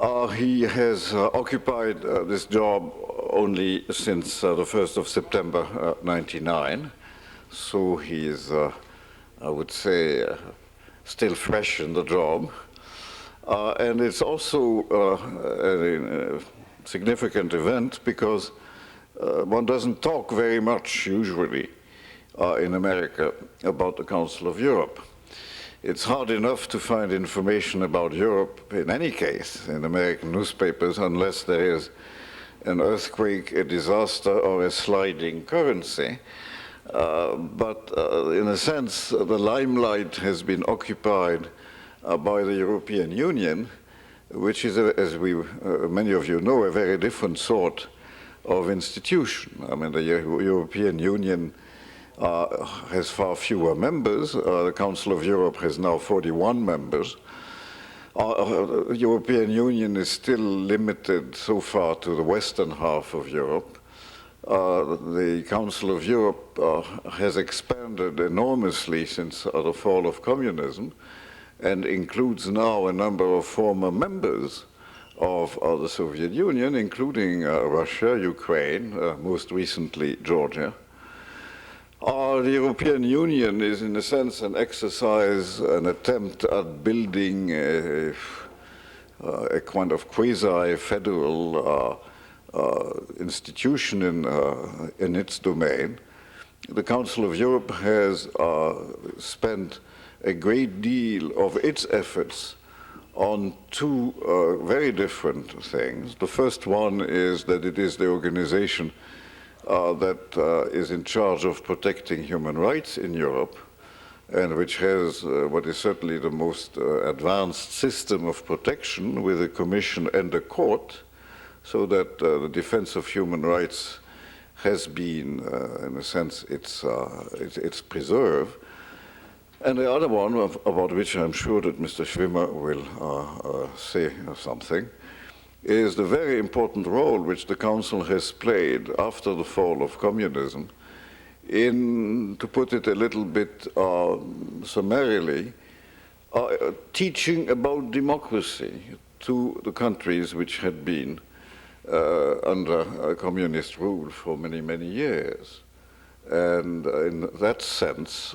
He has occupied this job only since the 1st of September 99, so he is, I would say, still fresh in the job. And it's also a significant event because one doesn't talk very much usually in America about the Council of Europe. It's hard enough to find information about Europe in any case in American newspapers unless there is an earthquake, a disaster, or a sliding currency. But in a sense, the limelight has been occupied by the European Union, which is, as many of you know, a very different sort of institution. I mean, the European Union has far fewer members. The Council of Europe has now 41 members. The European Union is still limited so far to the western half of Europe. The Council of Europe has expanded enormously since the fall of communism and includes now a number of former members of the Soviet Union, including Russia, Ukraine, most recently Georgia. The European Union is, in a sense, an exercise, an attempt at building a kind of quasi-federal institution in its domain. The Council of Europe has spent a great deal of its efforts on two very different things. The first one is that it is the organization that is in charge of protecting human rights in Europe, and which has what is certainly the most advanced system of protection with a commission and a court, so that the defense of human rights has been, in a sense, its preserve. And the other one, about which I'm sure that Mr. Schwimmer will say something, is the very important role which the Council has played after the fall of communism in, to put it a little bit summarily, teaching about democracy to the countries which had been under communist rule for many, many years. And in that sense,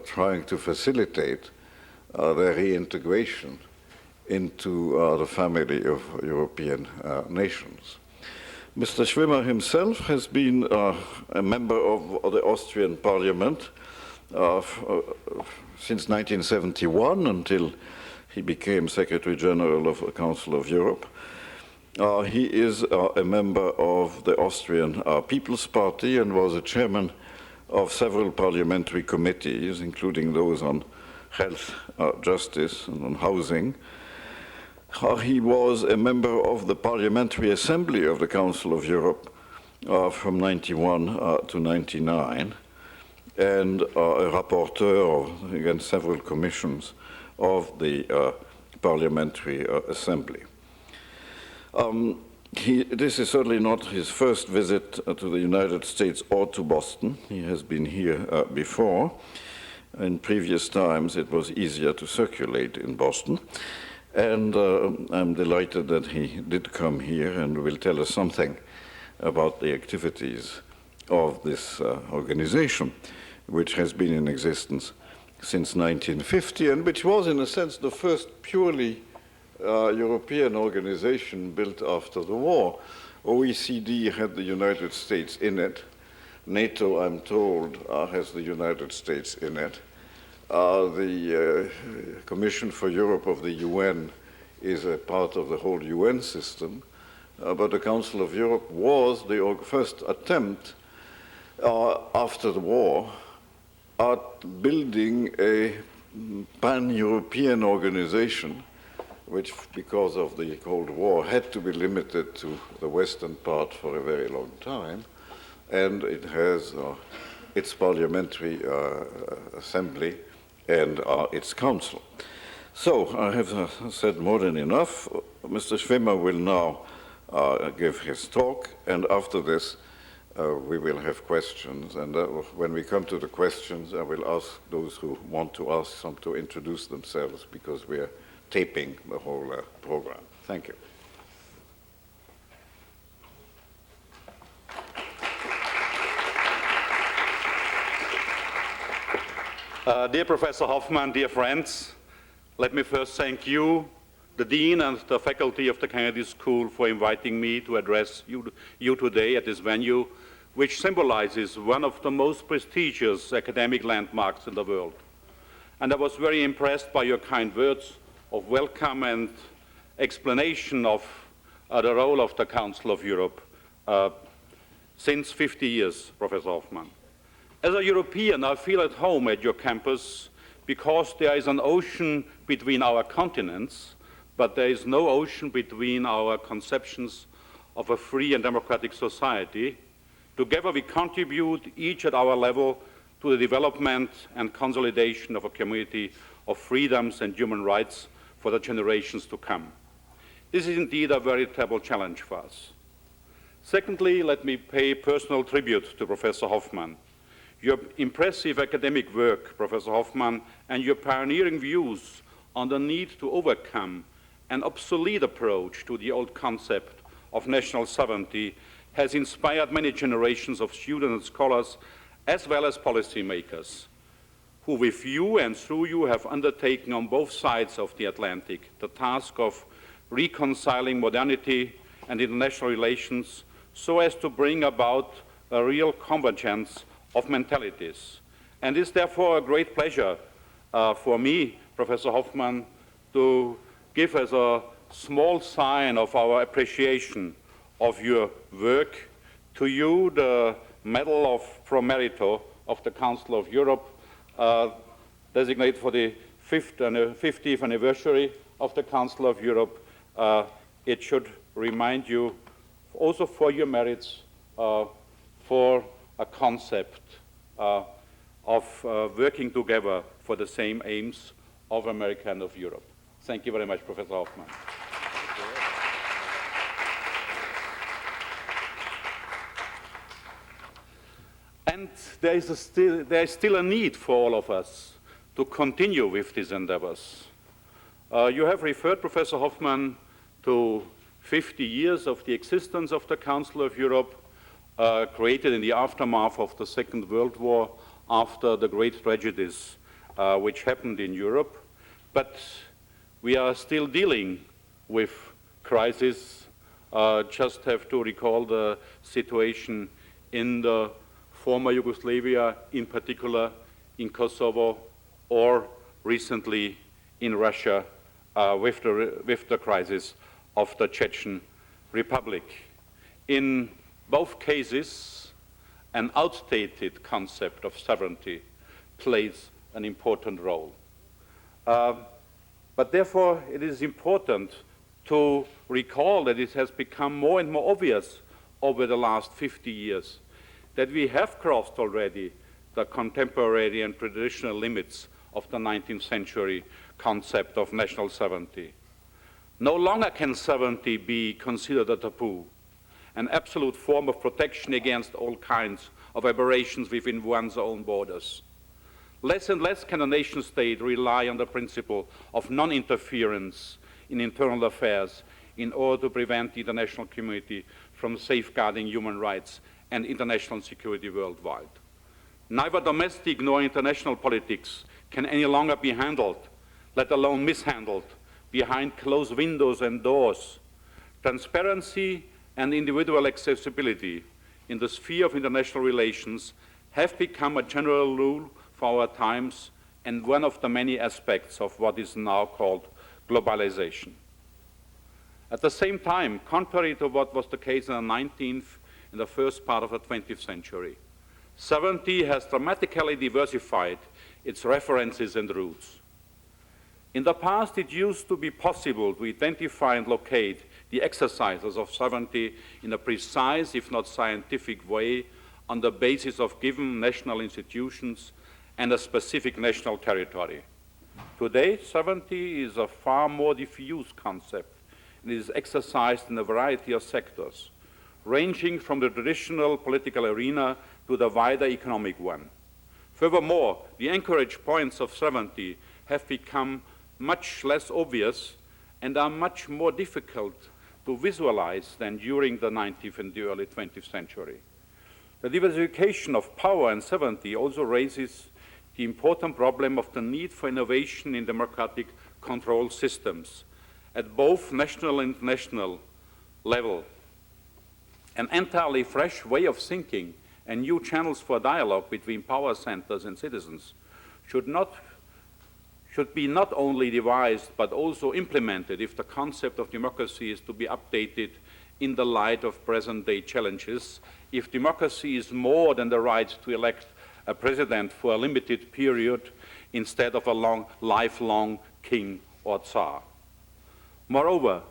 trying to facilitate their reintegration into the family of European nations. Mr. Schwimmer himself has been a member of the Austrian Parliament since 1971 until he became Secretary General of the Council of Europe. He is a member of the Austrian People's Party and was a chairman of several parliamentary committees, including those on health, justice, and on housing. He was a member of the Parliamentary Assembly of the Council of Europe from 91 to 99, and a rapporteur against several commissions of the Parliamentary Assembly. This is certainly not his first visit to the United States or to Boston. He has been here before. In previous times, it was easier to circulate in Boston. And I'm delighted that he did come here and will tell us something about the activities of this organization, which has been in existence since 1950, and which was, in a sense, the first purely European organization built after the war. OECD had the United States in it. NATO, I'm told, has the United States in it. The Commission for Europe of the UN is a part of the whole UN system, but the Council of Europe was the first attempt after the war at building a pan-European organization, which, because of the Cold War, had to be limited to the western part for a very long time, and it has its parliamentary assembly and its council. So I have said more than enough. Mr. Schwimmer will now give his talk, and after this we will have questions. And when we come to the questions, I will ask those who want to ask some to introduce themselves, because we are taping the whole program. Thank you. Dear Professor Hoffman, dear friends, let me first thank you, the Dean and the faculty of the Kennedy School, for inviting me to address you today at this venue, which symbolizes one of the most prestigious academic landmarks in the world. And I was very impressed by your kind words of welcome and explanation of the role of the Council of Europe since 50 years, Professor Hoffman. As a European, I feel at home at your campus because there is an ocean between our continents, but there is no ocean between our conceptions of a free and democratic society. Together we contribute, each at our level, to the development and consolidation of a community of freedoms and human rights for the generations to come. This is indeed a veritable challenge for us. Secondly, let me pay personal tribute to Professor Hoffman. Your impressive academic work, Professor Hoffman, and your pioneering views on the need to overcome an obsolete approach to the old concept of national sovereignty has inspired many generations of students and scholars, as well as policymakers, who with you and through you have undertaken on both sides of the Atlantic the task of reconciling modernity and international relations so as to bring about a real convergence of mentalities. And it's therefore a great pleasure for me, Professor Hoffman, to give as a small sign of our appreciation of your work to you the Medal of Pro Merito of the Council of Europe, designated for the 50th anniversary of the Council of Europe. It should remind you also for your merits for a concept of working together for the same aims of America and of Europe. Thank you very much, Professor Hoffman. And there is still a need for all of us to continue with these endeavors. You have referred, Professor Hoffman, to 50 years of the existence of the Council of Europe, created in the aftermath of the Second World War after the great tragedies which happened in Europe. But we are still dealing with crisis. Just have to recall the situation in the former Yugoslavia, in particular in Kosovo, or recently in Russia with the crisis of the Chechen Republic. In both cases, an outdated concept of sovereignty plays an important role. But therefore, it is important to recall that it has become more and more obvious over the last 50 years that we have crossed already the contemporary and traditional limits of the 19th century concept of national sovereignty. No longer can sovereignty be considered a taboo, an absolute form of protection against all kinds of aberrations within one's own borders. Less and less can a nation state rely on the principle of non-interference in internal affairs in order to prevent the international community from safeguarding human rights and international security worldwide. Neither domestic nor international politics can any longer be handled, let alone mishandled, behind closed windows and doors. Transparency and individual accessibility in the sphere of international relations have become a general rule for our times and one of the many aspects of what is now called globalization. At the same time, contrary to what was the case in the 19th and the first part of the 20th century, sovereignty has dramatically diversified its references and roots. In the past, it used to be possible to identify and locate the exercises of sovereignty in a precise, if not scientific way, on the basis of given national institutions and a specific national territory. Today, sovereignty is a far more diffuse concept and is exercised in a variety of sectors, ranging from the traditional political arena to the wider economic one. Furthermore, the anchorage points of sovereignty have become much less obvious and are much more difficult to visualize than during the 19th and the early 20th century. The diversification of power and sovereignty also raises the important problem of the need for innovation in democratic control systems at both national and international level. An entirely fresh way of thinking and new channels for dialogue between power centers and citizens should be not only devised but also implemented if the concept of democracy is to be updated in the light of present-day challenges, if democracy is more than the right to elect a president for a limited period instead of a lifelong king or tsar. Moreover,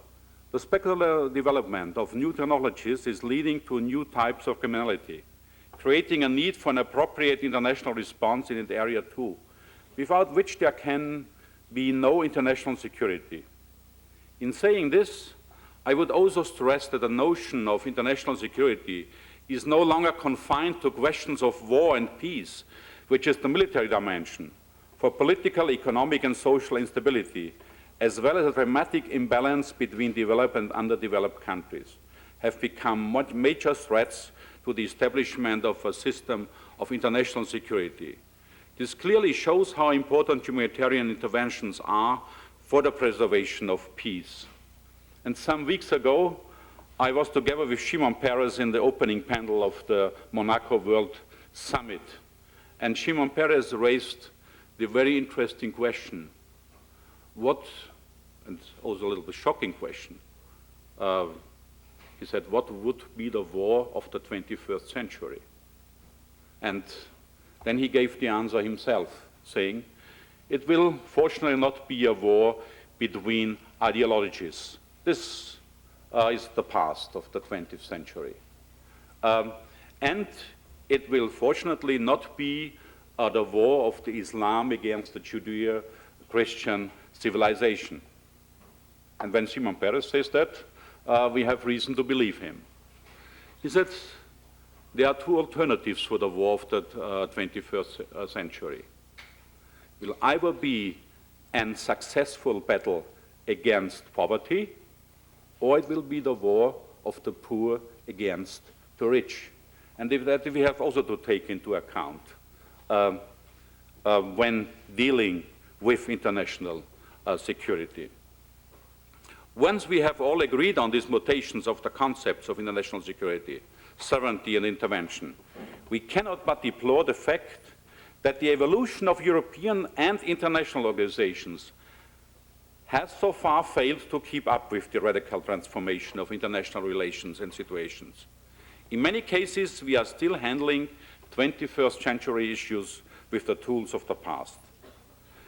the spectacular development of new technologies is leading to new types of criminality, creating a need for an appropriate international response in the area too, without which there can be no international security. In saying this, I would also stress that the notion of international security is no longer confined to questions of war and peace, which is the military dimension. For political, economic, and social instability, as well as a dramatic imbalance between developed and underdeveloped countries, have become major threats to the establishment of a system of international security. This clearly shows how important humanitarian interventions are for the preservation of peace. And some weeks ago, I was together with Shimon Peres in the opening panel of the Monaco World Summit. And Shimon Peres raised the very interesting question, and also a little bit shocking question. He said, what would be the war of the 21st century? And then he gave the answer himself, saying, it will fortunately not be a war between ideologies. This is the past of the 20th century. And it will fortunately not be the war of the Islam against the Judeo-Christian civilization. And when Shimon Peres says that, we have reason to believe him. He said, there are two alternatives for the war of the 21st century. It will either be a successful battle against poverty, or it will be the war of the poor against the rich. And that we have also to take into account when dealing with international security. Once we have all agreed on these mutations of the concepts of international security, sovereignty and intervention, we cannot but deplore the fact that the evolution of European and international organizations has so far failed to keep up with the radical transformation of international relations and situations. In many cases, we are still handling 21st century issues with the tools of the past.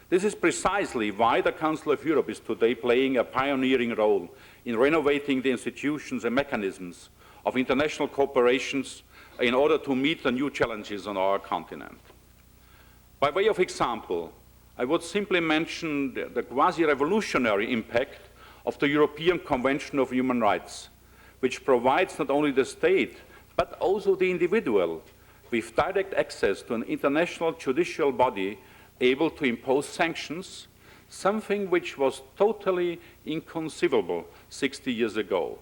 This is precisely why the Council of Europe is today playing a pioneering role in renovating the institutions and mechanisms of international cooperations in order to meet the new challenges on our continent. By way of example, I would simply mention the quasi-revolutionary impact of the European Convention of Human Rights, which provides not only the state, but also the individual with direct access to an international judicial body able to impose sanctions, something which was totally inconceivable 60 years ago.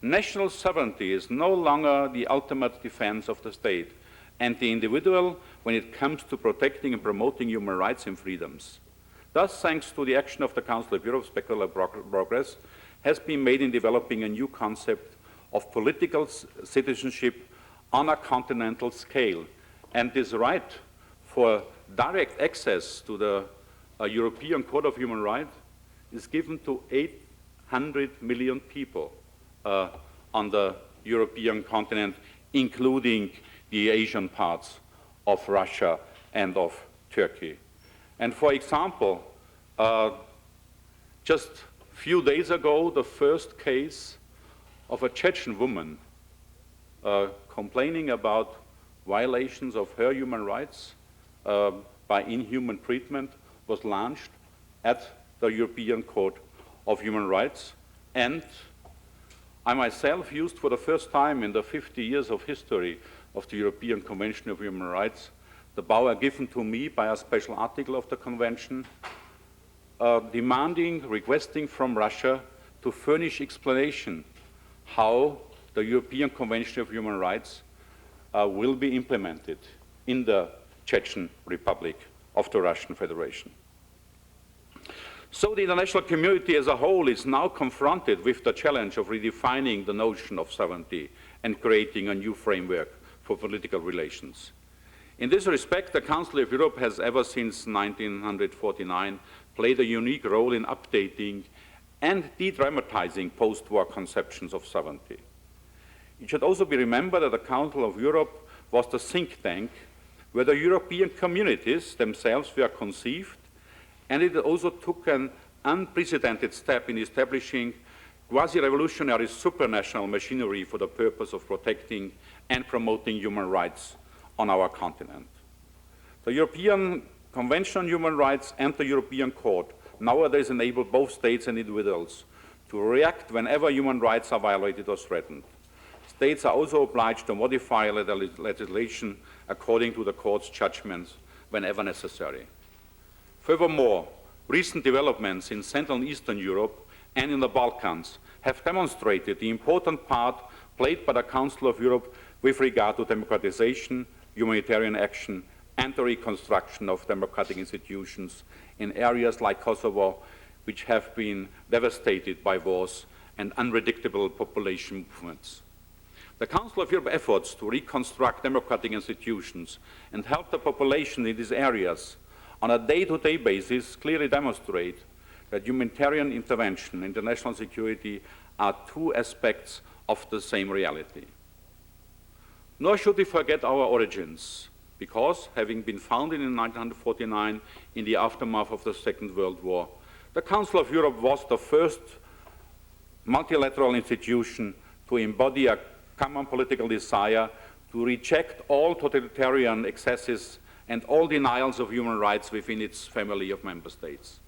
National sovereignty is no longer the ultimate defense of the state and the individual when it comes to protecting and promoting human rights and freedoms. Thus, thanks to the action of the Council of Europe, spectacular progress has been made in developing a new concept of political citizenship on a continental scale. And this right for direct access to the European Court of Human Rights is given to 800 million people on the European continent, including the Asian parts of Russia and of Turkey. And for example, just a few days ago, the first case of a Chechen woman complaining about violations of her human rights by inhuman treatment was launched at the European Court of Human Rights. And I myself used for the first time in the 50 years of history of the European Convention of Human Rights the power given to me by a special article of the Convention requesting from Russia to furnish explanation how the European Convention of Human Rights will be implemented in the Chechen Republic of the Russian Federation. So the international community as a whole is now confronted with the challenge of redefining the notion of sovereignty and creating a new framework for political relations. In this respect, the Council of Europe has ever since 1949 played a unique role in updating and de-dramatizing post-war conceptions of sovereignty. It should also be remembered that the Council of Europe was the think tank where the European communities themselves were conceived, and it also took an unprecedented step in establishing quasi-revolutionary supranational machinery for the purpose of protecting and promoting human rights on our continent. The European Convention on Human Rights and the European Court nowadays enable both states and individuals to react whenever human rights are violated or threatened. States are also obliged to modify legislation according to the Court's judgments whenever necessary. Furthermore, recent developments in Central and Eastern Europe and in the Balkans have demonstrated the important part played by the Council of Europe with regard to democratization, humanitarian action, and the reconstruction of democratic institutions in areas like Kosovo, which have been devastated by wars and unpredictable population movements. The Council of Europe efforts to reconstruct democratic institutions and help the population in these areas on a day-to-day basis clearly demonstrate that humanitarian intervention and international security are two aspects of the same reality. Nor should we forget our origins, because, having been founded in 1949 in the aftermath of the Second World War, the Council of Europe was the first multilateral institution to embody a common political desire to reject all totalitarian excesses and all denials of human rights within its family of member states.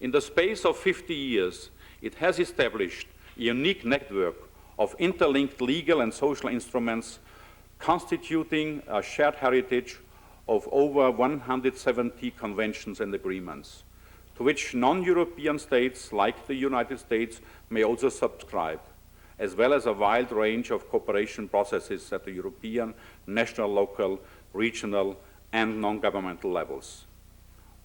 In the space of 50 years, it has established a unique network of interlinked legal and social instruments constituting a shared heritage of over 170 conventions and agreements, to which non-European states like the United States may also subscribe, as well as a wide range of cooperation processes at the European, national, local, regional, and non-governmental levels.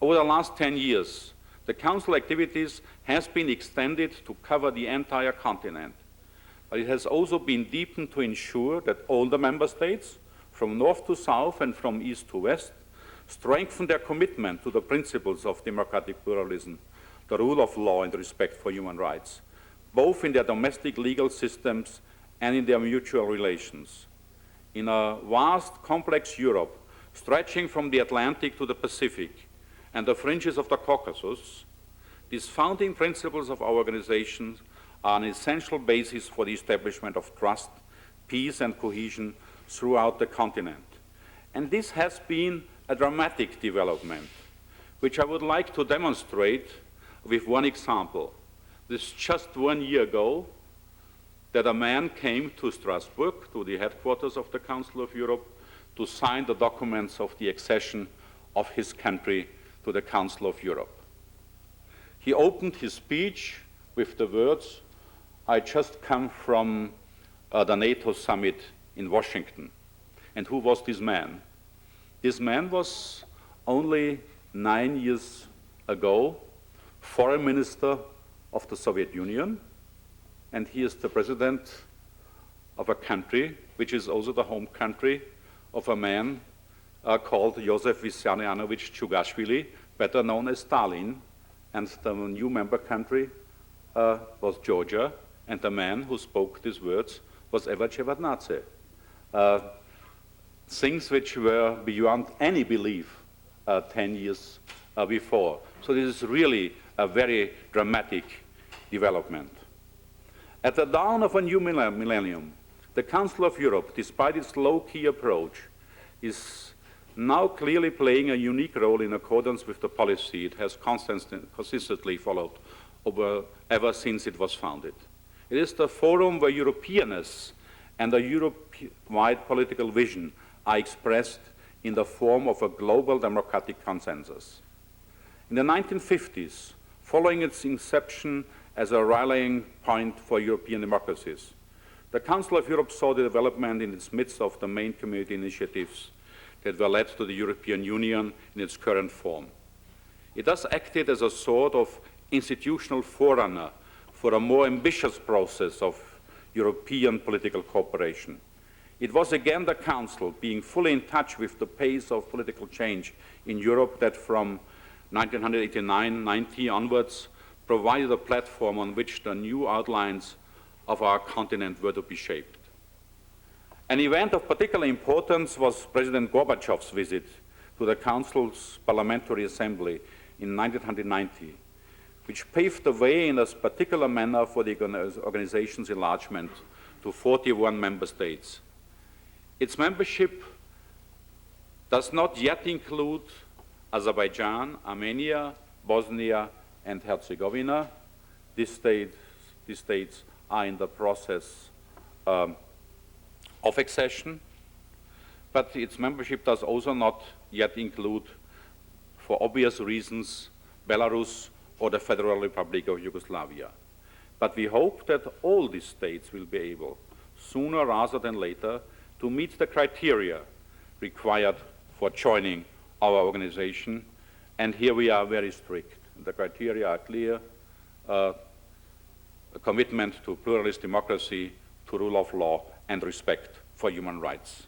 Over the last 10 years, the Council activities has been extended to cover the entire continent, but it has also been deepened to ensure that all the member states, from north to south and from east to west, strengthen their commitment to the principles of democratic pluralism, the rule of law, and respect for human rights, both in their domestic legal systems and in their mutual relations. In a vast, complex Europe, stretching from the Atlantic to the Pacific and the fringes of the Caucasus, these founding principles of our organizations are an essential basis for the establishment of trust, peace, and cohesion throughout the continent. And this has been a dramatic development, which I would like to demonstrate with one example. This just 1 year ago, that a man came to Strasbourg, to the headquarters of the Council of Europe, to sign the documents of the accession of his country to the Council of Europe. He opened his speech with the words, "I just come from the NATO summit in Washington." And who was this man? This man was only 9 years ago foreign minister of the Soviet Union, and he is the president of a country which is also the home country of a man called Joseph Vissarionovich Chugashvili, better known as Stalin, and the new member country was Georgia, and the man who spoke these words was Eva Shevardnadze. Things which were beyond any belief 10 years before. So this is really a very dramatic development. At the dawn of a new millennium, the Council of Europe, despite its low-key approach, is now clearly playing a unique role in accordance with the policy it has consistently followed ever since it was founded. It is the forum where Europeanness and a Europe-wide political vision are expressed in the form of a global democratic consensus. In the 1950s, following its inception as a rallying point for European democracies, the Council of Europe saw the development in its midst of the main community initiatives that were led to the European Union in its current form. It thus acted as a sort of institutional forerunner for a more ambitious process of European political cooperation. It was again the Council, being fully in touch with the pace of political change in Europe, that from 1989-90 onwards provided a platform on which the new outlines of our continent were to be shaped. An event of particular importance was President Gorbachev's visit to the Council's Parliamentary Assembly in 1990, which paved the way in a particular manner for the organization's enlargement to 41 member states. Its membership does not yet include Azerbaijan, Armenia, Bosnia, and Herzegovina. These states are in the process of accession, but its membership does also not yet include, for obvious reasons, Belarus or the Federal Republic of Yugoslavia. But we hope that all these states will be able, sooner rather than later, to meet the criteria required for joining our organization, and here we are very strict. The criteria are clear: a commitment to pluralist democracy, to rule of law, and respect for human rights.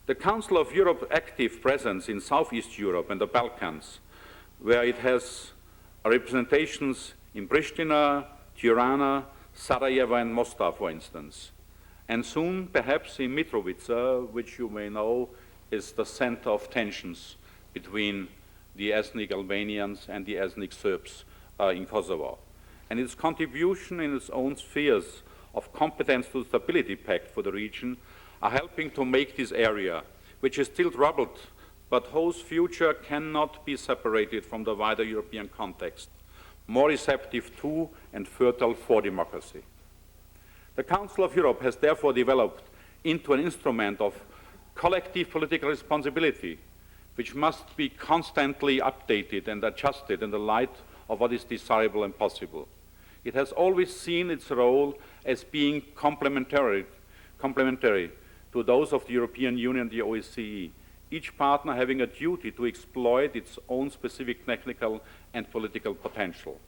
The Council of Europe's active presence in Southeast Europe and the Balkans, where it has representations in Pristina, Tirana, Sarajevo, and Mostar, for instance, and soon perhaps in Mitrovica, which you may know is the center of tensions between the ethnic Albanians and the ethnic Serbs in Kosovo. And its contribution in its own spheres of competence to the Stability Pact for the region are helping to make this area, which is still troubled, but whose future cannot be separated from the wider European context, more receptive to and fertile for democracy. The Council of Europe has therefore developed into an instrument of collective political responsibility, which must be constantly updated and adjusted in the light of what is desirable and possible. It has always seen its role as being complementary to those of the European Union and the OSCE, each partner having a duty to exploit its own specific technical and political potential.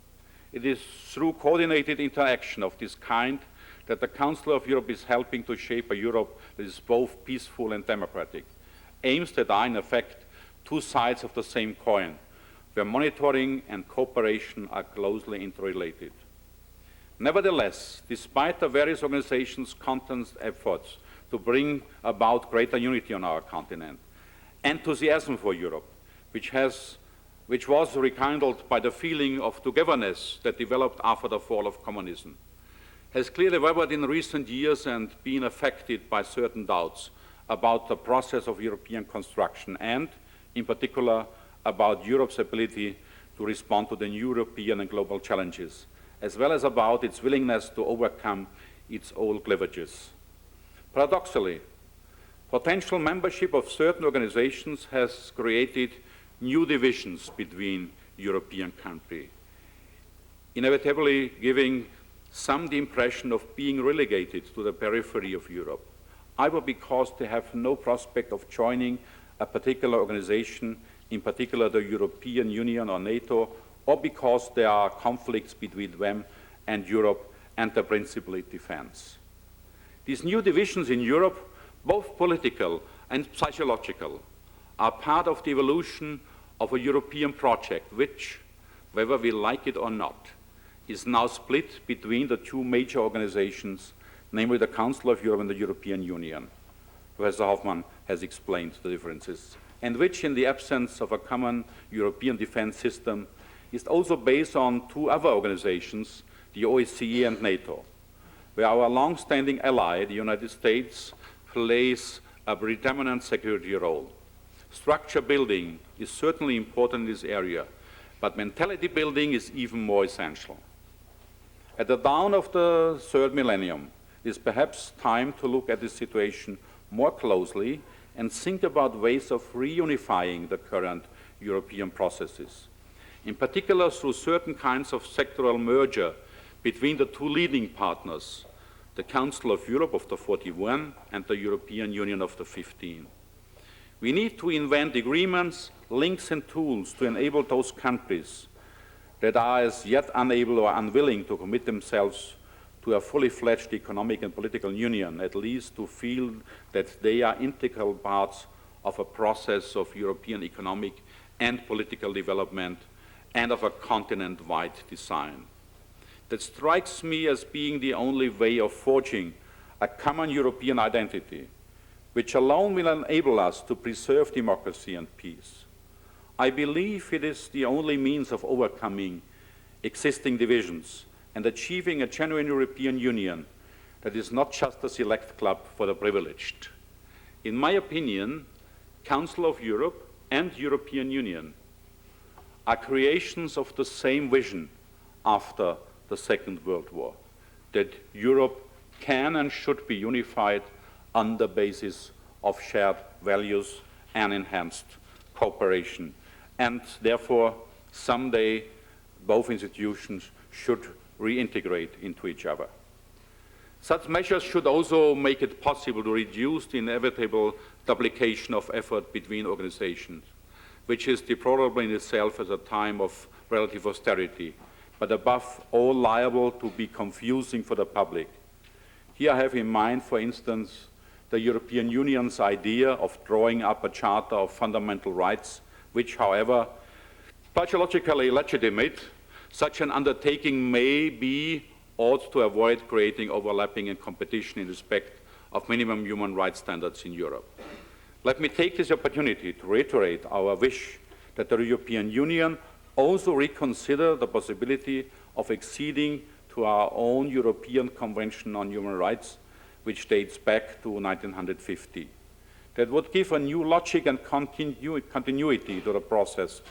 It is through coordinated interaction of this kind that the Council of Europe is helping to shape a Europe that is both peaceful and democratic, aims that are in effect two sides of the same coin, where monitoring and cooperation are closely interrelated. Nevertheless, despite the various organizations' constant efforts to bring about greater unity on our continent, enthusiasm for Europe, which was rekindled by the feeling of togetherness that developed after the fall of communism, has clearly wavered in recent years and been affected by certain doubts about the process of European construction and, in particular, about Europe's ability to respond to the new European and global challenges, as well as about its willingness to overcome its old cleavages. Paradoxically, potential membership of certain organizations has created new divisions between European countries, inevitably giving some the impression of being relegated to the periphery of Europe, either because they have no prospect of joining a particular organization, in particular the European Union or NATO, or because there are conflicts between them and Europe and the principal it defends. These new divisions in Europe, both political and psychological, are part of the evolution of a European project which, whether we like it or not, is now split between the two major organizations, namely the Council of Europe and the European Union. Professor Hoffmann has explained the differences, and which, in the absence of a common European defense system, is also based on two other organizations, the OSCE and NATO, where our long-standing ally, the United States, plays a predominant security role. Structure building is certainly important in this area, but mentality building is even more essential. At the dawn of the third millennium, it is perhaps time to look at this situation more closely and think about ways of reunifying the current European processes, in particular through certain kinds of sectoral merger between the two leading partners, the Council of Europe of the 41 and the European Union of the 15. We need to invent agreements, links and tools to enable those countries that are as yet unable or unwilling to commit themselves to a fully fledged economic and political union, at least to feel that they are integral parts of a process of European economic and political development and of a continent-wide design. That strikes me as being the only way of forging a common European identity, which alone will enable us to preserve democracy and peace. I believe it is the only means of overcoming existing divisions and achieving a genuine European Union that is not just a select club for the privileged. In my opinion, Council of Europe and European Union are creations of the same vision after the Second World War, that Europe can and should be unified on the basis of shared values and enhanced cooperation. And therefore, someday, both institutions should reintegrate into each other. Such measures should also make it possible to reduce the inevitable duplication of effort between organizations, which is deplorable in itself at a time of relative austerity, but above all liable to be confusing for the public. Here I have in mind, for instance, the European Union's idea of drawing up a Charter of Fundamental Rights, which, however, pathologically legitimate, such an undertaking may be ought to avoid creating overlapping and competition in respect of minimum human rights standards in Europe. Let me take this opportunity to reiterate our wish that the European Union also reconsider the possibility of acceding to our own European Convention on Human Rights, which dates back to 1950. That would give a new logic and continuity to the process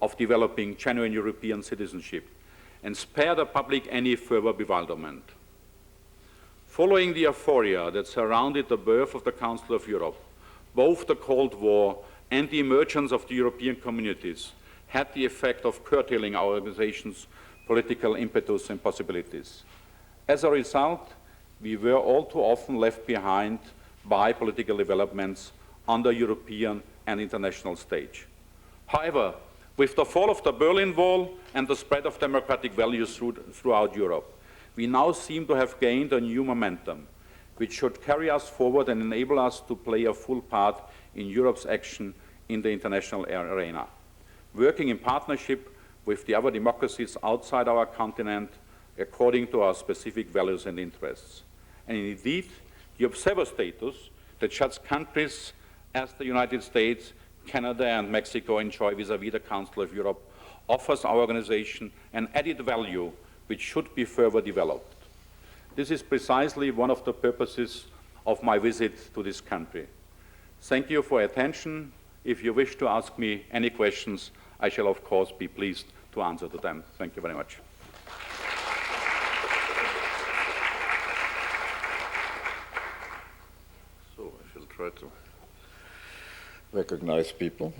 of developing genuine European citizenship and spare the public any further bewilderment. Following the euphoria that surrounded the birth of the Council of Europe, both the Cold War and the emergence of the European communities had the effect of curtailing our organization's political impetus and possibilities. As a result, we were all too often left behind by political developments on the European and international stage. However, with the fall of the Berlin Wall and the spread of democratic values throughout Europe, we now seem to have gained a new momentum, which should carry us forward and enable us to play a full part in Europe's action in the international arena, working in partnership with the other democracies outside our continent according to our specific values and interests. And indeed, the observer status that such countries as the United States, Canada and Mexico enjoy vis-à-vis the Council of Europe offers our organization an added value which should be further developed. This is precisely one of the purposes of my visit to this country. Thank you for your attention. If you wish to ask me any questions, I shall of course be pleased to answer to them. Thank you very much. So I shall try to recognize people.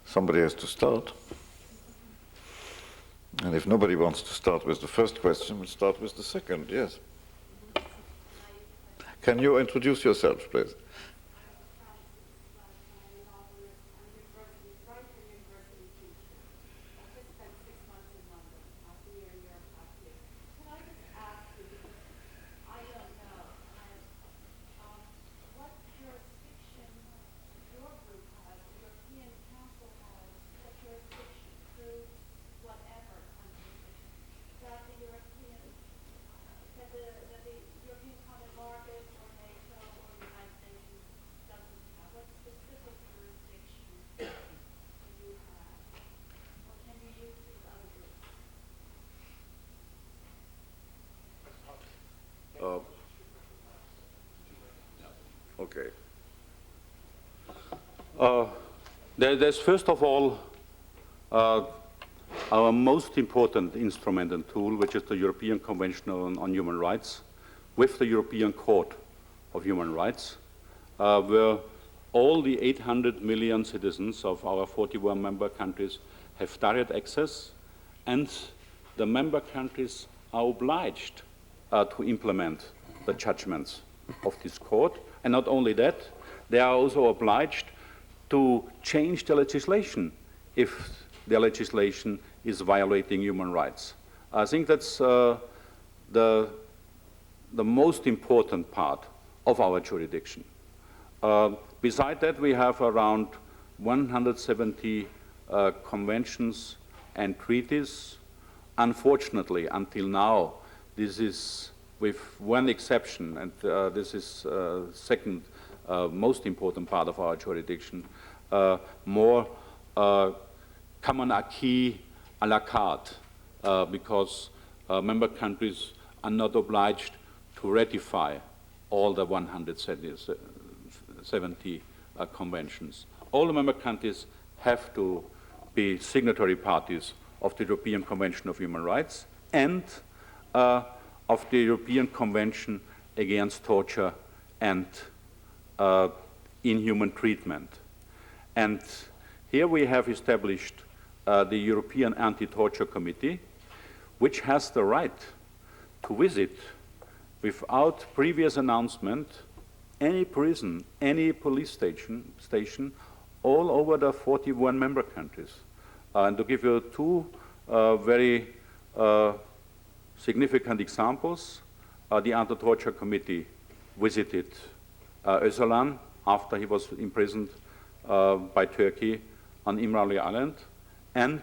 Somebody has to start. And if nobody wants to start with the first question, we'll start with the second. Yes. Can you introduce yourself, please? Okay. There's first of all our most important instrument and tool, which is the European Convention on Human Rights, with the European Court of Human Rights, where all the 800 million citizens of our 41 member countries have direct access, and the member countries are obliged to implement the judgments of this court. And not only that, they are also obliged to change the legislation if their legislation is violating human rights. I think that's the most important part of our jurisdiction. Beside that, we have around 170 conventions and treaties. Unfortunately, until now, this is, with one exception, and this is second most important part of our jurisdiction, more common acquis à la carte, because member countries are not obliged to ratify all the 170 conventions. All the member countries have to be signatory parties of the European Convention of Human Rights and of the European Convention against torture and inhuman treatment. And here we have established the European Anti-Torture Committee, which has the right to visit, without previous announcement, any prison, any police station all over the 41 member countries. And to give you two very significant examples, the Anti-Torture Committee visited Öcalan after he was imprisoned by Turkey on Imrali Island, and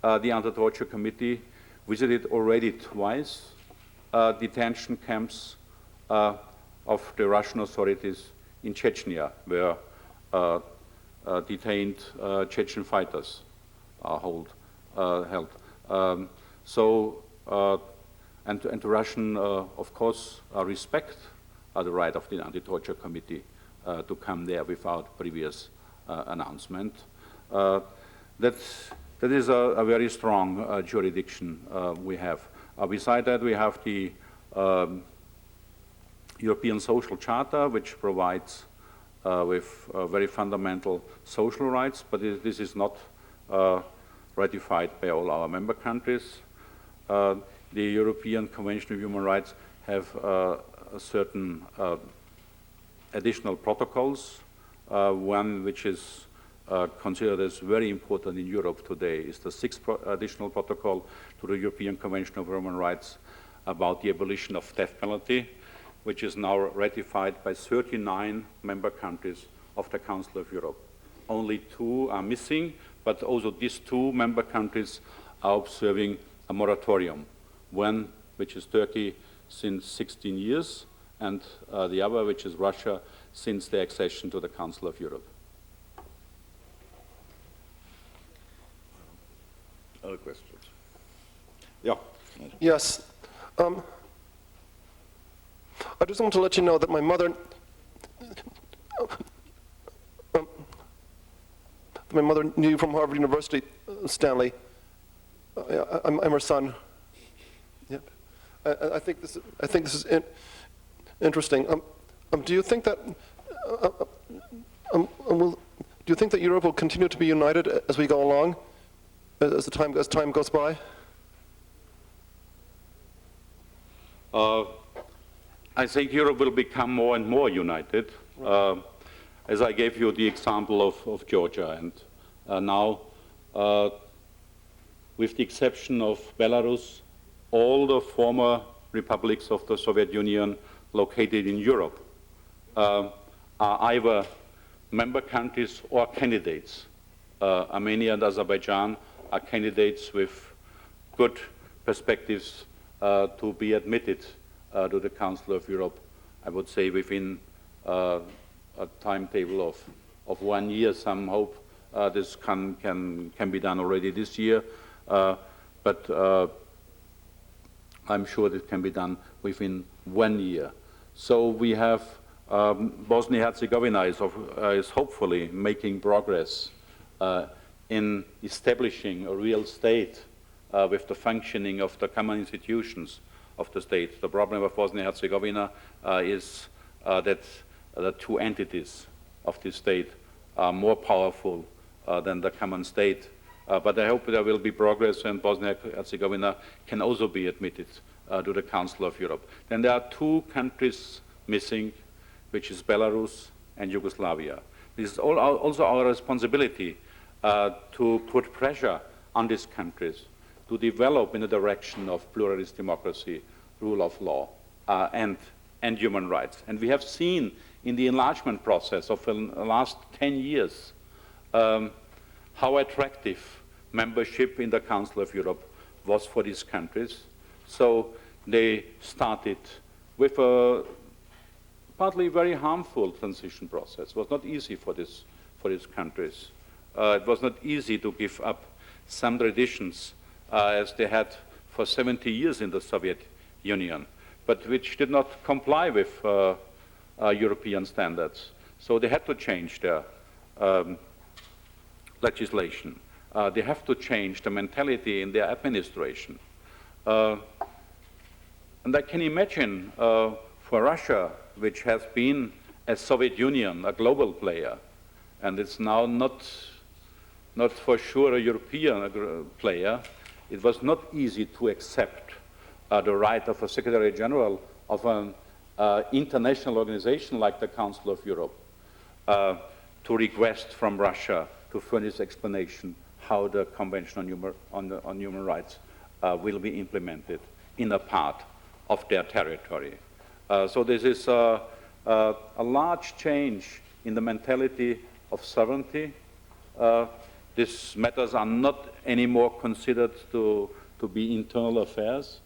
the Anti-Torture Committee visited already twice detention camps of the Russian authorities in Chechnya, where detained Chechen fighters are held. And the Russian, of course, respect the right of the Anti-Torture Committee to come there without previous announcement. That is a very strong jurisdiction we have. Beside that, we have the European Social Charter, which provides with very fundamental social rights, but this is not ratified by all our member countries. The European Convention of Human Rights have certain additional protocols. One which is considered as very important in Europe today is the sixth additional protocol to the European Convention of Human Rights about the abolition of death penalty, which is now ratified by 39 member countries of the Council of Europe. Only 2 are missing, but also these 2 member countries are observing a moratorium. One, which is Turkey, since 16 years, and the other, which is Russia, since their accession to the Council of Europe. Other questions? Yeah. Yes. I just want to let you know that my mother knew you from Harvard University, Stanley. I'm her son. Yep. I think this is interesting. Do you think that do you think that Europe will continue to be united as we go along, as time goes by? I think Europe will become more and more united. As I gave you the example of Georgia, and now, with the exception of Belarus, all the former republics of the Soviet Union located in Europe are either member countries or candidates. Armenia and Azerbaijan are candidates with good perspectives to be admitted to the Council of Europe, I would say within a timetable of 1 year. Some hope this can be done already this year, but I'm sure this can be done within 1 year. So we have Bosnia-Herzegovina is hopefully making progress in establishing a real state with the functioning of the common institutions of the state. The problem of Bosnia-Herzegovina is that the 2 entities of this state are more powerful than the common state. But I hope there will be progress, and Bosnia-Herzegovina can also be admitted to the Council of Europe. Then there are 2 countries missing, which is Belarus and Yugoslavia. This is also our responsibility to put pressure on these countries to develop in the direction of pluralist democracy, rule of law, and human rights. And we have seen in the enlargement process of the last 10 years how attractive membership in the Council of Europe was for these countries. So they started with a partly very harmful transition process. It was not easy for these countries. It was not easy to give up some traditions as they had for 70 years in the Soviet Union, but which did not comply with European standards. So they had to change their legislation. They have to change the mentality in their administration. And I can imagine for Russia, which has been a Soviet Union, a global player, and it's now not for sure a European player, it was not easy to accept the right of a Secretary General of an international organization like the Council of Europe to request from Russia to furnish explanation how the Convention on Human Rights will be implemented in a part of their territory. So this is a large change in the mentality of sovereignty. These matters are not anymore considered to be internal affairs,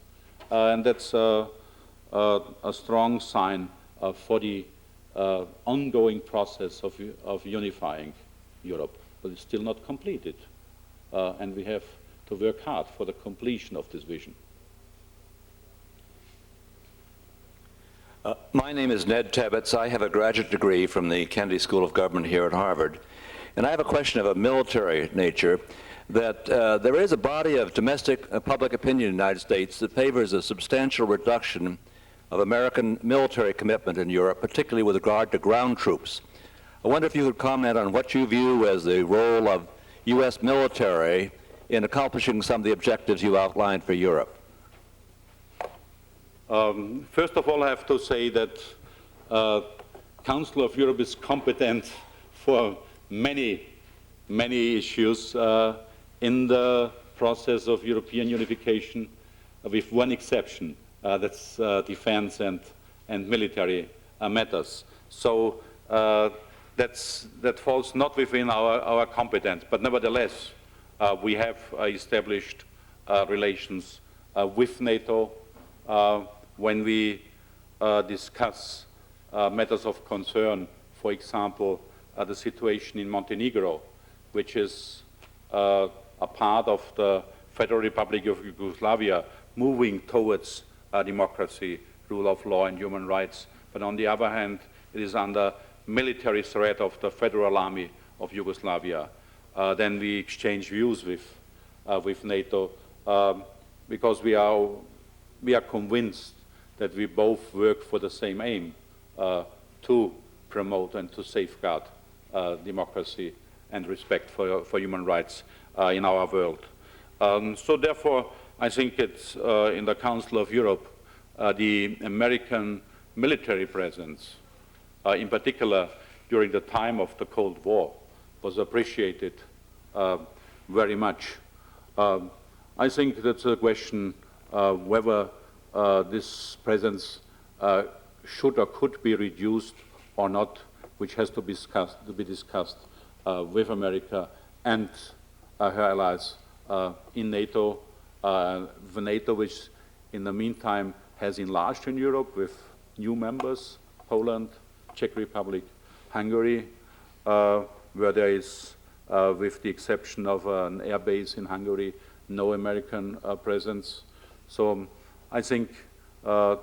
and that's a strong sign for the ongoing process of unifying Europe, but it's still not completed, and we have to work hard for the completion of this vision. My name is Ned Tebbets. I have a graduate degree from the Kennedy School of Government here at Harvard. And I have a question of a military nature, that there is a body of domestic public opinion in the United States that favors a substantial reduction of American military commitment in Europe, particularly with regard to ground troops. I wonder if you could comment on what you view as the role of U.S. military in accomplishing some of the objectives you outlined for Europe. First of all, I have to say that Council of Europe is competent for many issues in the process of European unification, with one exception, that's defense and military matters. So that falls not within our competence, but nevertheless, we have established relations with NATO when we discuss matters of concern, for example, the situation in Montenegro, which is a part of the Federal Republic of Yugoslavia, moving towards democracy, rule of law, and human rights. But on the other hand, it is under military threat of the Federal Army of Yugoslavia. Then we exchange views with NATO because we are convinced that we both work for the same aim, to promote and to safeguard democracy and respect for human rights in our world. So therefore, I think it's in the Council of Europe, the American military presence, in particular during the time of the Cold War, was appreciated very much. I think that's a question whether this presence should or could be reduced or not, which has to be discussed with America and her allies in NATO, the NATO which in the meantime has enlarged in Europe with new members, Poland, Czech Republic, Hungary, where there is, with the exception of an air base in Hungary, no American presence. So I think that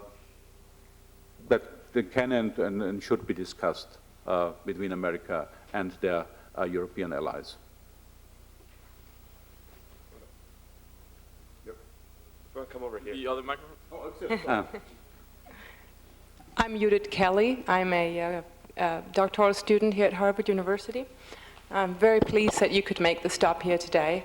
they can and should be discussed between America and their European allies. Yep. You want to come over here? The other microphone? Ah. I'm Judith Kelly. I'm a doctoral student here at Harvard University. I'm very pleased that you could make the stop here today.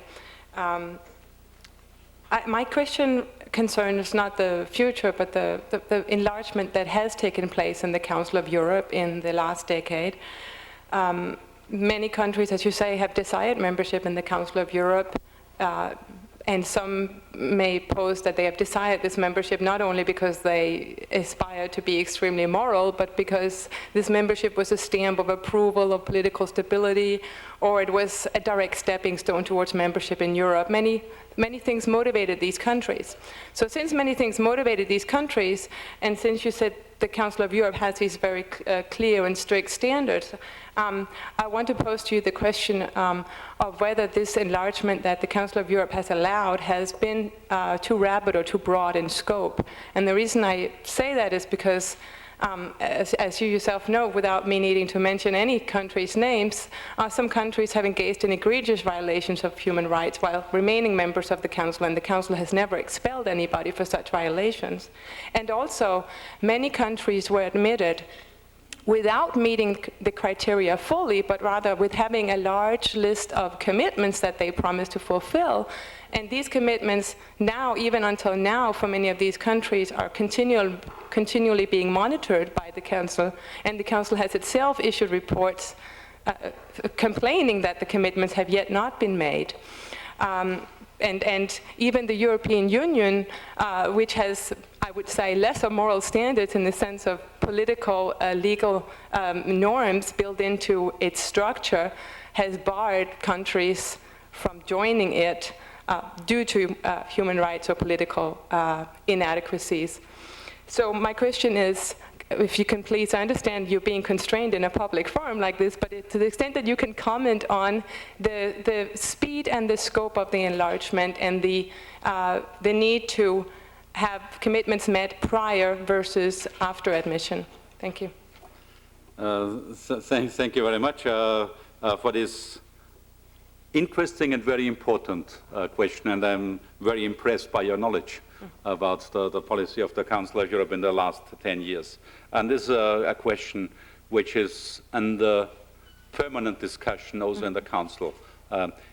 My question concerns not the future, but the enlargement that has taken place in the Council of Europe in the last decade. Many countries, as you say, have desired membership in the Council of Europe, and some may pose that they have desired this membership not only because they aspire to be extremely moral, but because this membership was a stamp of approval of political stability, or it was a direct stepping stone towards membership in Europe. Many things motivated these countries. So since many things motivated these countries, and since you said the Council of Europe has these very clear and strict standards, I want to pose to you the question of whether this enlargement that the Council of Europe has allowed has been too rapid or too broad in scope. And the reason I say that is because as you yourself know, without me needing to mention any countries' names, some countries have engaged in egregious violations of human rights while remaining members of the Council, and the Council has never expelled anybody for such violations. And also, many countries were admitted without meeting the criteria fully, but rather with having a large list of commitments that they promised to fulfill. And these commitments now, even until now, for many of these countries are continually being monitored by the Council, and the Council has itself issued reports complaining that the commitments have yet not been made. And even the European Union, which has, I would say, lesser moral standards in the sense of political, legal norms built into its structure, has barred countries from joining it due to human rights or political inadequacies. So my question is, if you can please, I understand you're being constrained in a public forum like this, but to the extent that you can comment on the speed and the scope of the enlargement and the need to have commitments met prior versus after admission. Thank you. Thank you very much for this interesting and very important question, and I'm very impressed by your knowledge about the policy of the Council of Europe in the last 10 years. And this is a question which is under permanent discussion also in the Council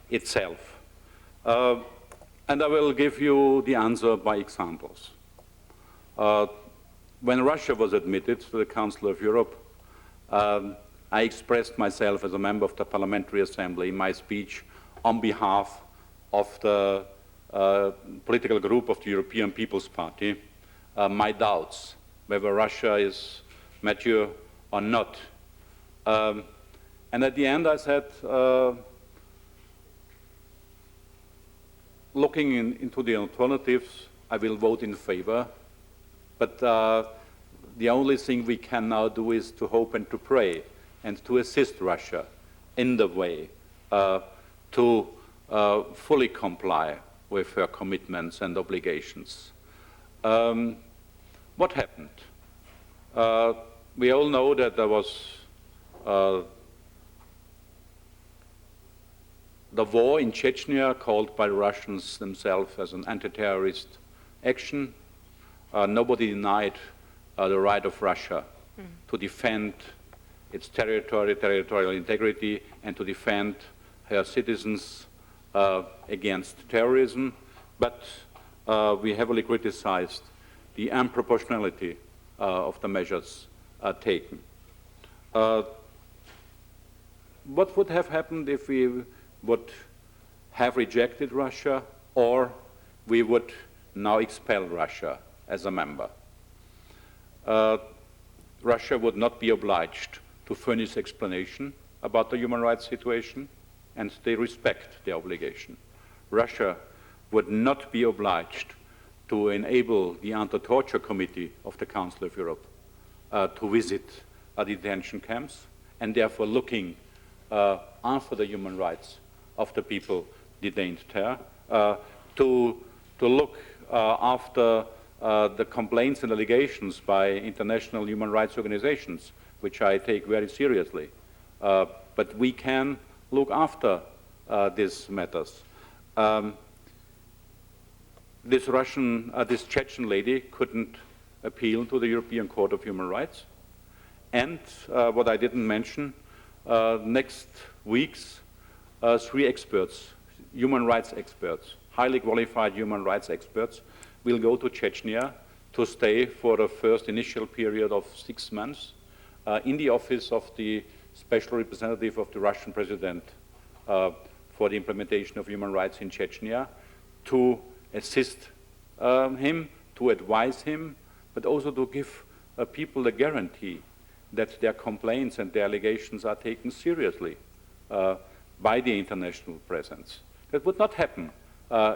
itself. And I will give you the answer by examples. When Russia was admitted to the Council of Europe, I expressed myself as a member of the Parliamentary Assembly in my speech on behalf of the political group of the European People's Party, my doubts whether Russia is mature or not. And at the end I said, looking into the alternatives, I will vote in favor, but the only thing we can now do is to hope and to pray and to assist Russia in the way to fully comply with her commitments and obligations. What happened? We all know that there was the war in Chechnya, called by the Russians themselves as an anti-terrorist action. Nobody denied the right of Russia to defend its territorial integrity, and to defend her citizens against terrorism, but we heavily criticized the unproportionality of the measures taken. What would have happened if we would have rejected Russia, or we would now expel Russia as a member? Russia would not be obliged to furnish explanation about the human rights situation, and they respect their obligation. Russia would not be obliged to enable the Anti-Torture Committee of the Council of Europe to visit detention camps, and therefore looking after the human rights of the people detained there, to look after the complaints and allegations by international human rights organizations, which I take very seriously. But we can look after these matters. This Chechen lady couldn't appeal to the European Court of Human Rights. And what I didn't mention, next week's 3 experts, human rights experts, highly qualified human rights experts will go to Chechnya to stay for the first initial period of 6 months in the office of the special representative of the Russian president for the implementation of human rights in Chechnya, to assist him, to advise him, but also to give people the guarantee that their complaints and their allegations are taken seriously by the international presence. That would not happen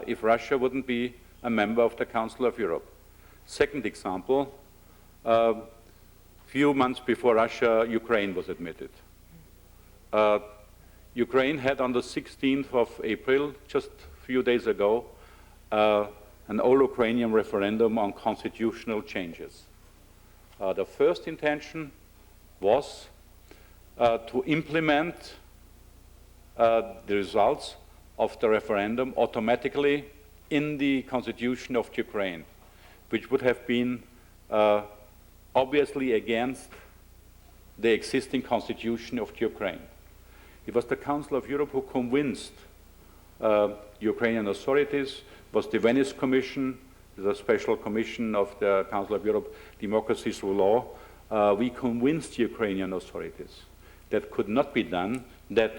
if Russia wouldn't be a member of the Council of Europe. Second example, few months before Russia, Ukraine was admitted. Ukraine had on the 16th of April, just a few days ago, an all-Ukrainian referendum on constitutional changes. The first intention was to implement the results of the referendum automatically in the constitution of Ukraine, which would have been obviously against the existing constitution of Ukraine. It was the Council of Europe who convinced Ukrainian authorities, was the Venice Commission, the special commission of the Council of Europe, Democracy Through Law. We convinced Ukrainian authorities that could not be done, that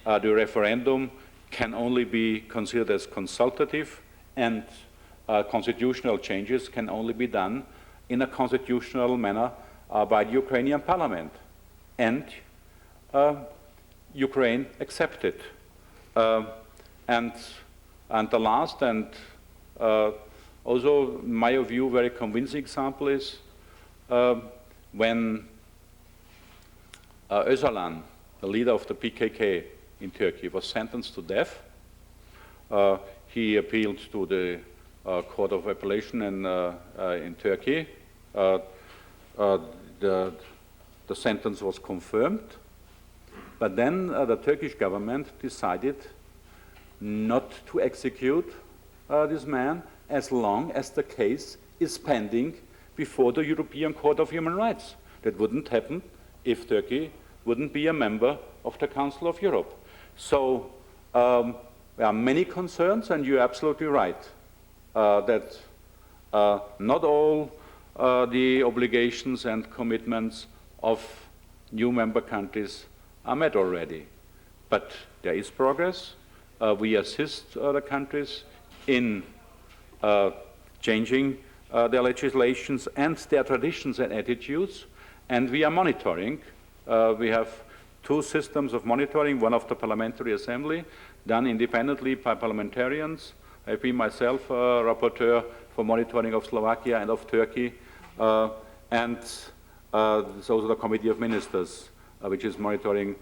the referendum can only be considered as consultative, and constitutional changes can only be done in a constitutional manner by the Ukrainian parliament. And Ukraine accepted. And the last and also, in my view, very convincing example is when Öcalan, the leader of the PKK in Turkey, was sentenced to death. He appealed to the Court of Appellation in Turkey. The sentence was confirmed, but then the Turkish government decided not to execute this man as long as the case is pending before the European Court of Human Rights. That wouldn't happen if Turkey wouldn't be a member of the Council of Europe. So there are many concerns, and you're absolutely right that not all the obligations and commitments of new member countries are met already. But there is progress. We assist the countries in changing their legislations and their traditions and attitudes, and we are monitoring. We have 2 systems of monitoring, one of the Parliamentary Assembly, done independently by parliamentarians. I've been myself a rapporteur for monitoring of Slovakia and of Turkey, and there's also the Committee of Ministers, which is monitoring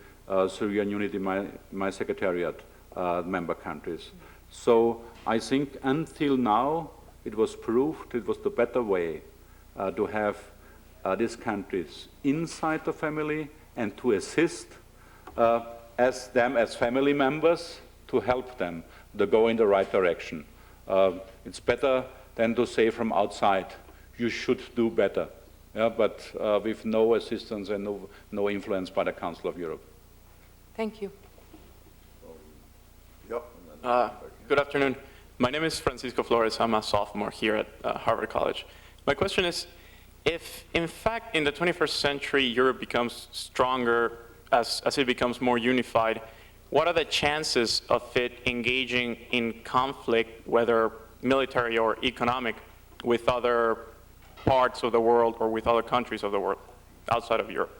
Syrian unity, my secretariat, member countries. So I think until now it was proved it was the better way to have these countries inside the family and to assist them as family members, to help them to go in the right direction. It's better than to say from outside, you should do better, but with no assistance and no influence by the Council of Europe. Thank you. Good afternoon. My name is Francisco Flores. I'm a sophomore here at Harvard College. My question is, if in fact in the 21st century Europe becomes stronger as it becomes more unified, what are the chances of it engaging in conflict, whether military or economic, with other parts of the world or with other countries of the world outside of Europe?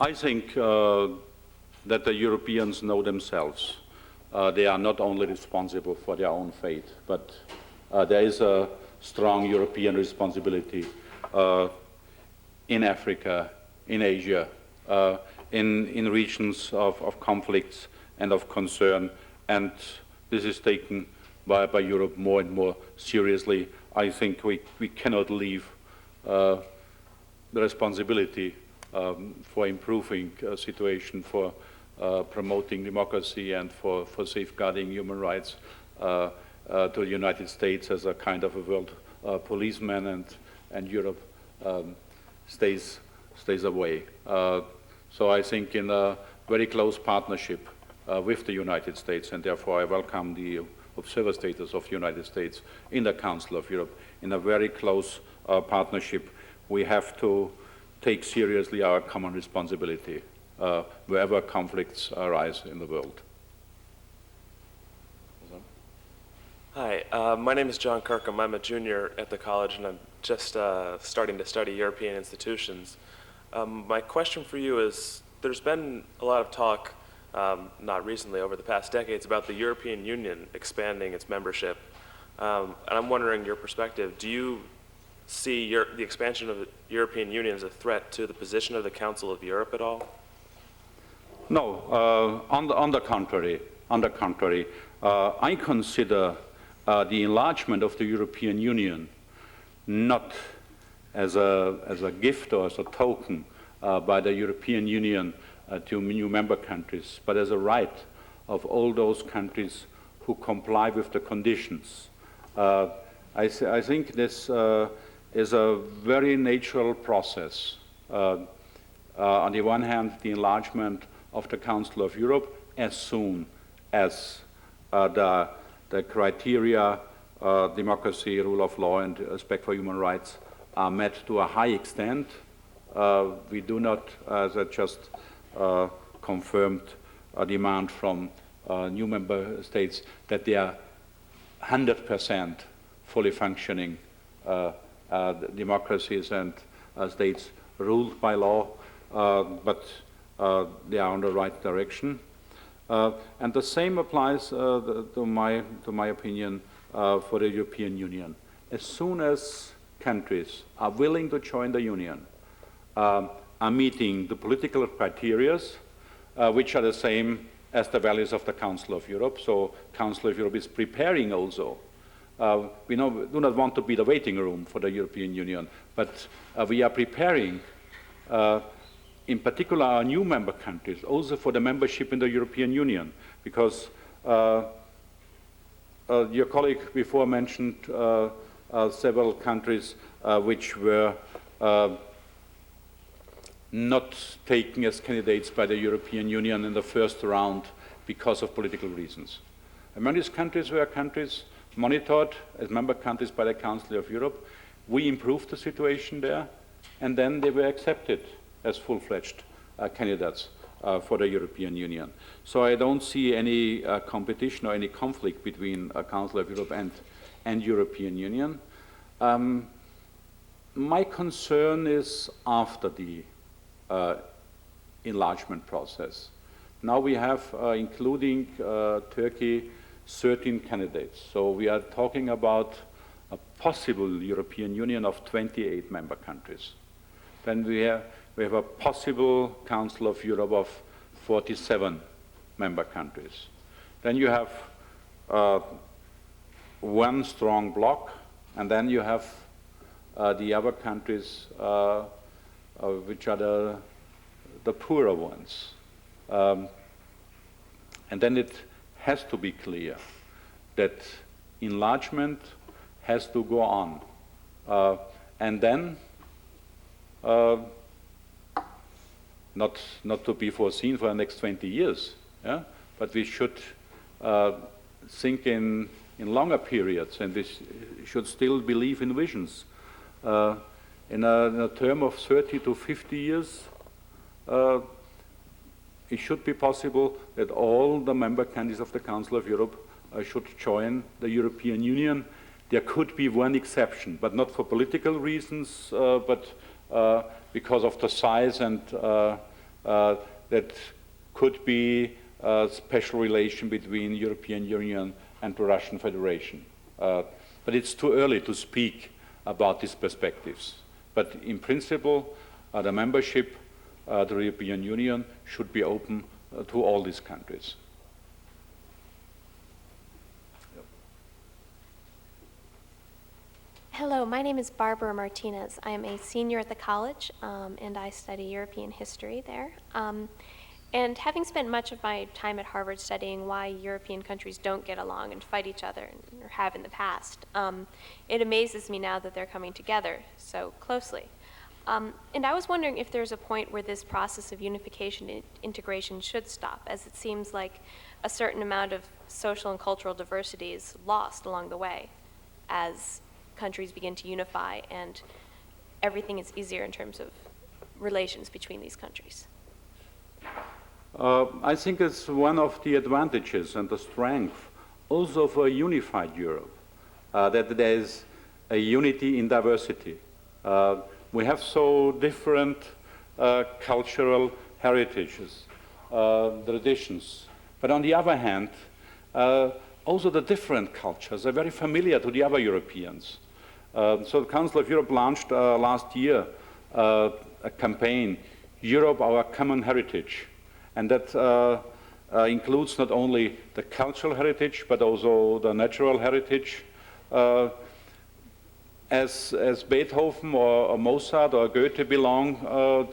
I think that the Europeans know themselves. They are not only responsible for their own fate, but there is a strong European responsibility in Africa, in Asia, in regions of conflicts and of concern, and this is taken by Europe more and more seriously. I think we cannot leave the responsibility for improving a situation, for promoting democracy and for safeguarding human rights to the United States as a kind of a world policeman, and Europe stays away. So I think in a very close partnership with the United States, and therefore I welcome the observer status of the United States in the Council of Europe. In a very close partnership, we have to take seriously our common responsibility wherever conflicts arise in the world. Hi, my name is John Kirkham. I'm a junior at the college, and I'm just starting to study European institutions. My question for you is, there's been a lot of talk, not recently, over the past decades, about the European Union expanding its membership. And I'm wondering your perspective. Do you see the expansion of the European Union as a threat to the position of the Council of Europe at all? No, on the contrary. I consider the enlargement of the European Union not as a gift or as a token by the European Union to new member countries, but as a right of all those countries who comply with the conditions. I think this is a very natural process. On the one hand, the enlargement of the Council of Europe as soon as the criteria, democracy, rule of law, and respect for human rights are met to a high extent. We do not, as I just confirmed, a demand from new member states that they are 100% fully functioning democracies and states ruled by law, but they are on the right direction. And the same applies, to my opinion, for the European Union. As soon as countries are willing to join the Union, are meeting the political criteria, which are the same as the values of the Council of Europe. So Council of Europe is preparing also. We do not want to be the waiting room for the European Union, but we are preparing in particular our new member countries, also for the membership in the European Union, because your colleague before mentioned several countries which were not taken as candidates by the European Union in the first round because of political reasons. Among these countries were countries monitored as member countries by the Council of Europe. We improved the situation there, and then they were accepted as full-fledged candidates for the European Union. So I don't see any competition or any conflict between Council of Europe and European Union. My concern is after the enlargement process. Now we have, including Turkey, 13 candidates. So we are talking about a possible European Union of 28 member countries. Then we have a possible Council of Europe of 47 member countries. Then you have one strong bloc, and then you have the other countries which are the poorer ones. And then it has to be clear that enlargement has to go on. And then not to be foreseen for the next 20 years, yeah? But we should think in longer periods, and we should still believe in visions. In a term of 30 to 50 years, it should be possible that all the member countries of the Council of Europe should join the European Union. There could be one exception, but not for political reasons, but because of the size, and that could be a special relation between European Union and the Russian Federation. But it's too early to speak about these perspectives. But in principle, the membership of the European Union should be open to all these countries. Hello, my name is Barbara Martinez. I am a senior at the college, and I study European history there. And having spent much of my time at Harvard studying why European countries don't get along and fight each other, or have in the past, it amazes me now that they're coming together so closely. And I was wondering if there's a point where this process of unification and integration should stop, as it seems like a certain amount of social and cultural diversity is lost along the way as countries begin to unify and everything is easier in terms of relations between these countries. I think it's one of the advantages and the strength also for a unified Europe, that there is a unity in diversity. We have so different cultural heritages, traditions, but on the other hand, also the different cultures are very familiar to the other Europeans. So the Council of Europe launched last year a campaign, Europe, Our Common Heritage, and that includes not only the cultural heritage, but also the natural heritage. As Beethoven or Mozart or Goethe belong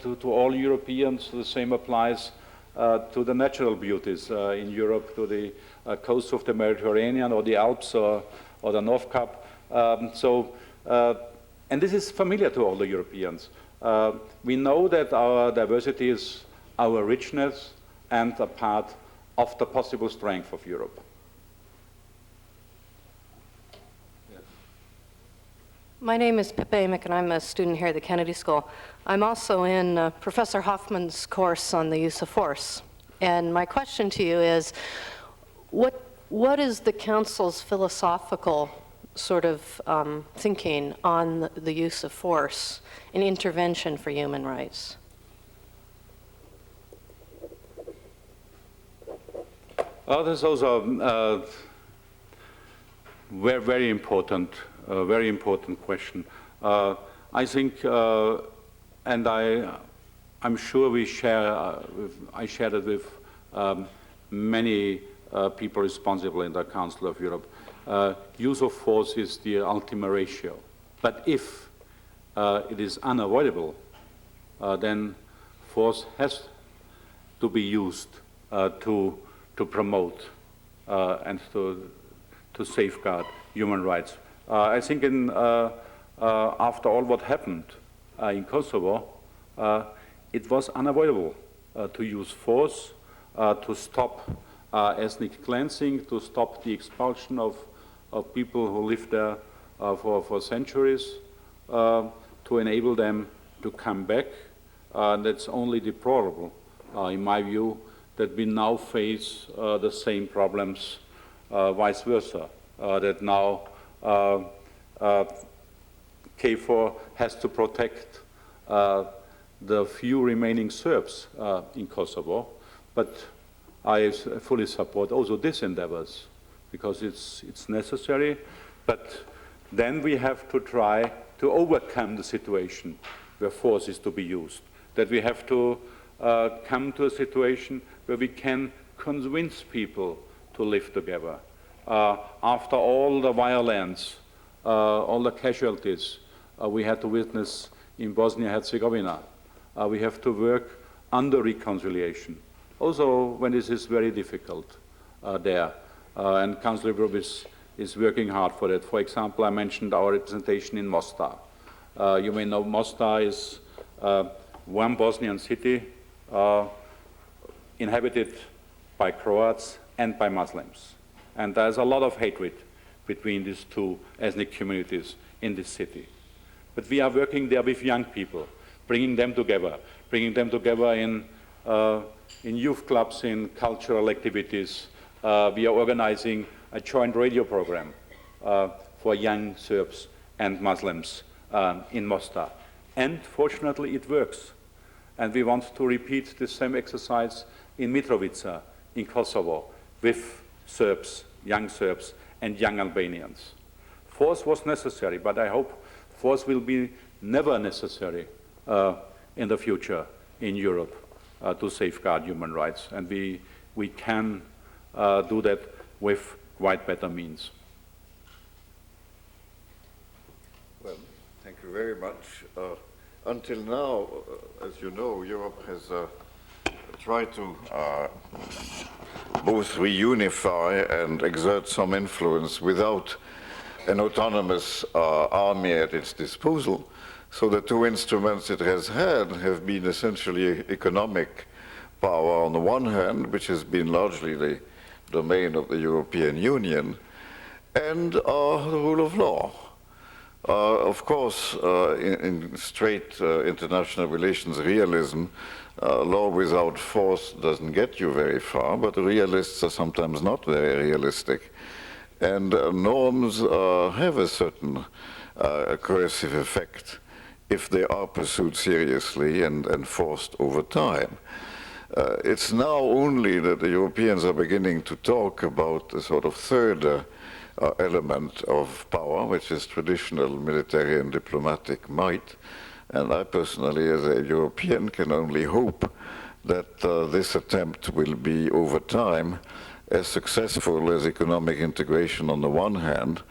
to all Europeans, the same applies to the natural beauties in Europe, to the coast of the Mediterranean or the Alps or the North Cape. And this is familiar to all the Europeans. We know that our diversity is our richness and a part of the possible strength of Europe. My name is Pippa Amick, and I'm a student here at the Kennedy School. I'm also in Professor Hoffman's course on the use of force. And my question to you is, what is the Council's philosophical sort of thinking on the use of force in intervention for human rights? This is also very, very important question. I think, and I'm sure we share, I shared it with many people responsible in the Council of Europe. Use of force is the ultimate ratio. But if it is unavoidable, then force has to be used to promote and to safeguard human rights. I think after all what happened in Kosovo, it was unavoidable to use force to stop ethnic cleansing, to stop the expulsion of people who lived there for centuries, to enable them to come back. That's only deplorable, in my view, that we now face the same problems vice versa, that now KFOR has to protect the few remaining Serbs in Kosovo, but I fully support also these endeavors because it's necessary, but then we have to try to overcome the situation where force is to be used, that we have to come to a situation where we can convince people to live together. After all the violence, all the casualties we had to witness in Bosnia-Herzegovina, we have to work under reconciliation, also when this is very difficult there. And Council of Europe is working hard for that. For example, I mentioned our representation in Mostar. You may know Mostar is one Bosnian city inhabited by Croats and by Muslims. And there's a lot of hatred between these two ethnic communities in this city. But we are working there with young people, bringing them together in youth clubs, in cultural activities. We are organizing a joint radio program for young Serbs and Muslims in Mostar. And fortunately, it works. And we want to repeat the same exercise in Mitrovica, in Kosovo, with Serbs, young Serbs, and young Albanians. Force was necessary, but I hope force will be never necessary in the future in Europe to safeguard human rights. And we can do that with quite better means. Well, thank you very much. Until now, as you know, Europe has tried to both reunify and exert some influence without an autonomous army at its disposal. So the two instruments it has had have been essentially economic power on the one hand, which has been largely the domain of the European Union, and the rule of law. Of course, in straight international relations realism, law without force doesn't get you very far, but realists are sometimes not very realistic. And norms have a certain coercive effect if they are pursued seriously and enforced over time. It's now only that the Europeans are beginning to talk about the sort of third element of power, which is traditional military and diplomatic might. And I personally, as a European, can only hope that this attempt will be, over time, as successful as economic integration on the one hand,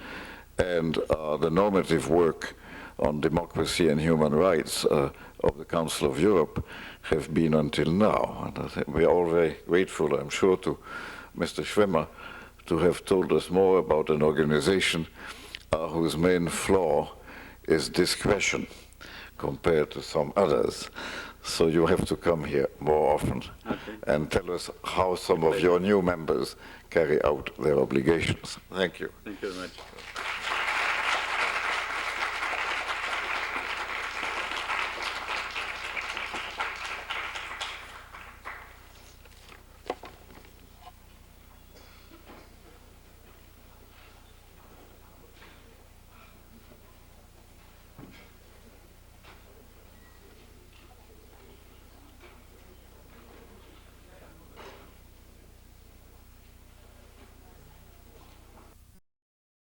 and the normative work on democracy and human rights of the Council of Europe have been until now. And I think we are all very grateful, I'm sure, to Mr. Schwimmer to have told us more about an organization whose main flaw is discretion compared to some others. So you have to come here more often and tell us how some of your new members carry out their obligations. Thank you. Thank you very much.